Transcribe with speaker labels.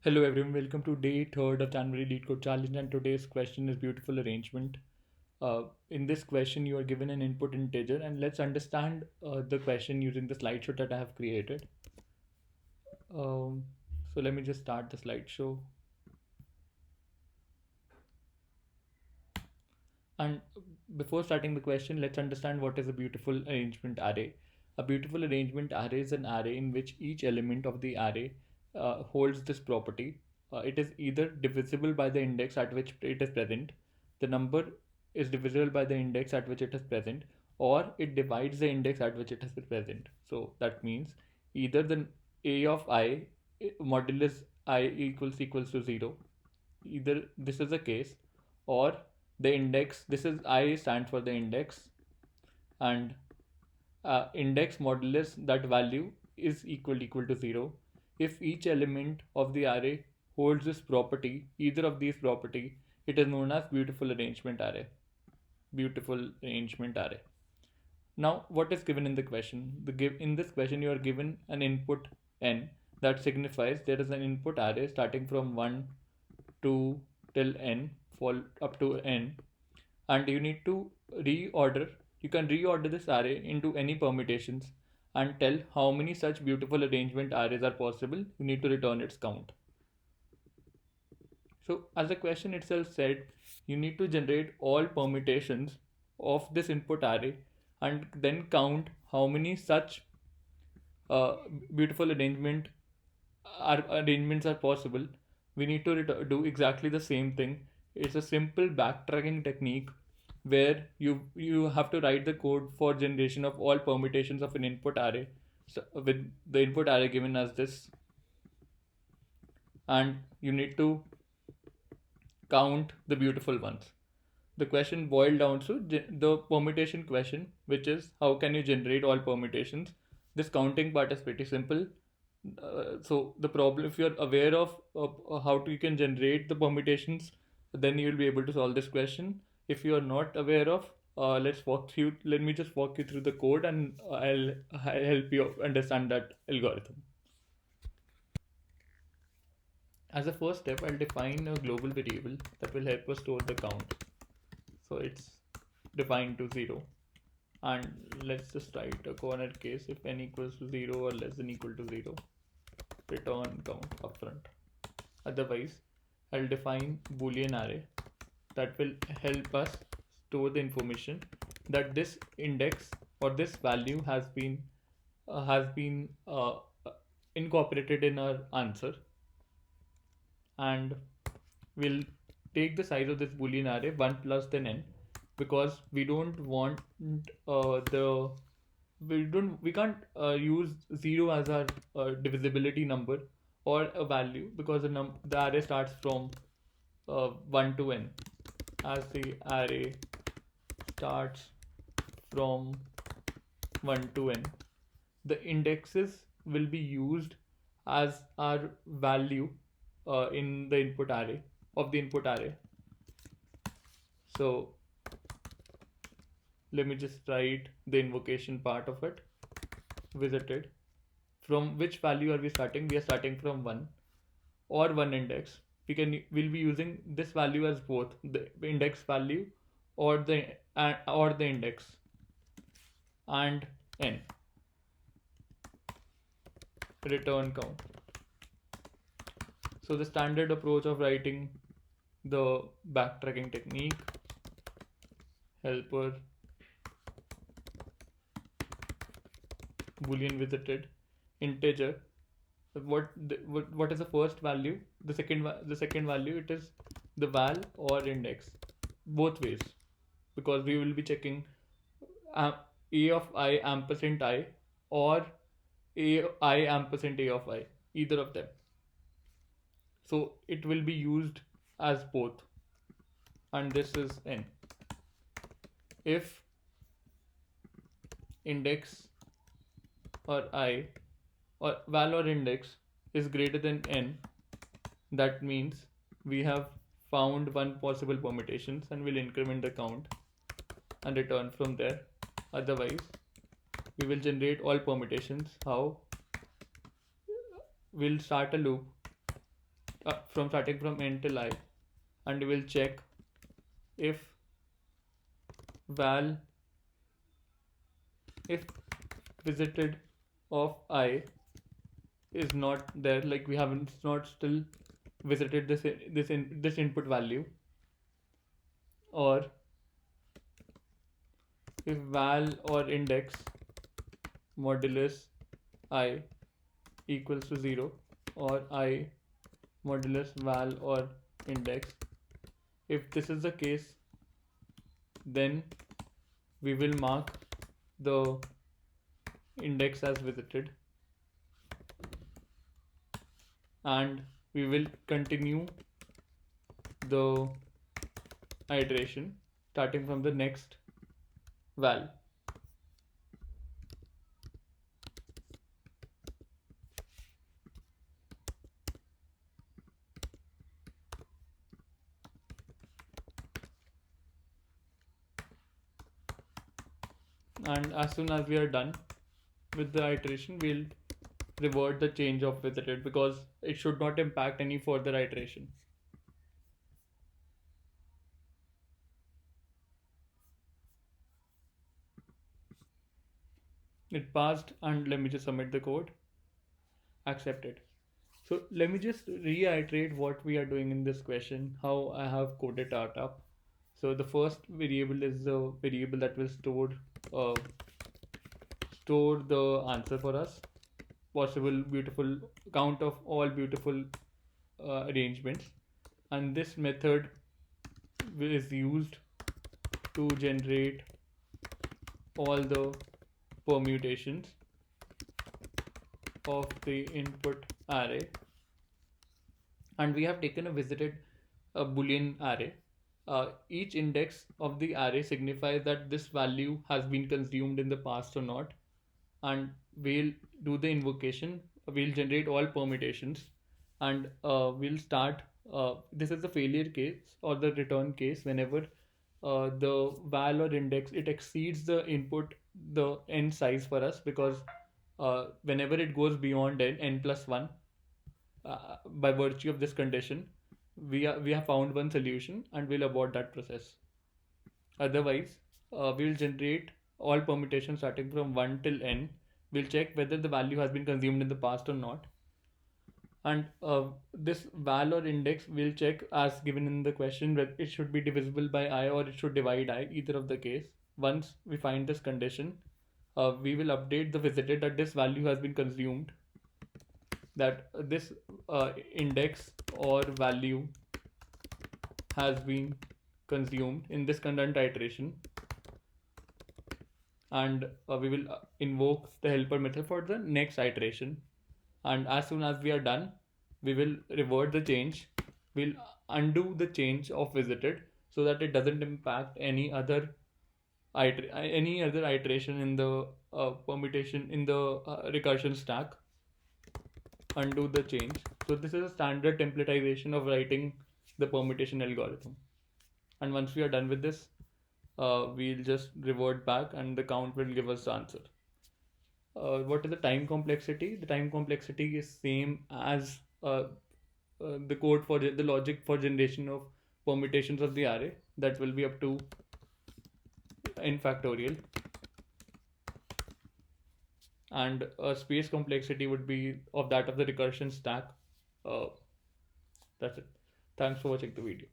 Speaker 1: Hello everyone, welcome to day third of January Lead Code Challenge, and today's question is beautiful arrangement. In this question, you are given an input integer, and let's understand the question using the slideshow that I have created. So let me just start the slideshow. And before starting the question, let's understand what is a beautiful arrangement array. A beautiful arrangement array is an array in which each element of the array holds this property. It is either divisible by the index at which it is present, the number is divisible by the index at which it is present, or it divides the index at which it is present. So that means either the a of I modulus I equals to 0, either this is the case, or the index, this is I stands for the index, and index modulus that value is equal to 0 if each element of the array holds this property, either of these property. It is known as beautiful arrangement array. Beautiful arrangement array. Now, what is given in the question? In this question, you are given an input n. That signifies there is an input array starting from 1 to till n, fall up to n, and you need to reorder. You can reorder this array into any permutations and tell how many such beautiful arrangement arrays are possible. You need to return its count. So, as the question itself said, you need to generate all permutations of this input array and then count how many such uh, beautiful arrangements are possible. We need to do exactly the same thing. It's a simple backtracking technique where you have to write the code for generation of all permutations of an input array, so with the input array given as this, and you need to count the beautiful ones. The question boiled down to the permutation question, which is how can you generate all permutations. This counting part is pretty simple. So the problem, if you're aware of how you can generate the permutations, then you will be able to solve this question. If you are not aware of, let me just walk you through the code, and I'll help you understand that algorithm. As a first step, I'll define a global variable that will help us store the count. So it's defined to 0, and let's just write a corner case. If n equals to 0 or less than equal to 0, return count upfront. Otherwise, I'll define boolean array that will help us store the information that this index or this value has been incorporated in our answer, and we'll take the size of this boolean array 1 plus then n, because we don't want the we can't use 0 as our divisibility number or a value, because the array starts from 1 to n. As the array starts from 1 to n, the indexes will be used as our value in the input array of the input array. So let me just write the invocation part of it. Visited. From which value are we starting? We are starting from 1 or 1 index. We'll be using this value as both the index value or the index, and n. Return count. So the standard approach of writing the backtracking technique: helper boolean visited integer. What is the first value? The second value, it is the val or index, both ways, because we will be checking a of I ampersand I or I ampersand a of I, either of them. So it will be used as both, and this is n. If index or I or val or index is greater than n, that means we have found one possible permutations, and we'll increment the count and return from there. Otherwise, we will generate all permutations. How? We'll start a loop from starting from n till I, and we'll check if val if visited of I is not there, like we haven't not still visited this input value, or if val or index modulus I equals to 0, or I modulus val or index. If this is the case, then we will mark the index as visited, and we will continue the iteration starting from the next val. And as soon as we are done with the iteration, we'll revert the change of visited, because it should not impact any further iteration. It passed, and let me just submit the code. Accepted. So let me just reiterate what we are doing in this question, how I have coded it up. So the first variable is the variable that will uh, store the answer for us, possible beautiful count of all beautiful arrangements, and this method is used to generate all the permutations of the input array. And we have taken a visited boolean array. Each index of the array signifies that this value has been consumed in the past or not, and we'll do the invocation. We'll generate all permutations, and we'll start. This is the failure case or the return case whenever the val or index it exceeds the input, the n size for us, because whenever it goes beyond n plus 1, by virtue of this condition, we have found one solution and we'll abort that process. Otherwise, we'll generate all permutations starting from 1 till n. We'll check whether the value has been consumed in the past or not. And this val or index we'll check as given in the question, whether it should be divisible by I or it should divide I, either of the case. Once we find this condition, we will update the visited that this value has been consumed, that this index or value has been consumed in this current iteration, and we will invoke the helper method for the next iteration. And as soon as we are done, we will revert the change. We'll undo the change of visited so that it doesn't impact any other iteration in the permutation in the recursion stack. Undo the change. So this is a standard templatization of writing the permutation algorithm. And once we are done with this, we'll just revert back and the count will give us the answer. What is the time complexity? The time complexity is same as the code for the logic for generation of permutations of the array. That will be up to n factorial, and space complexity would be of that of the recursion stack. That's it. Thanks for watching the video.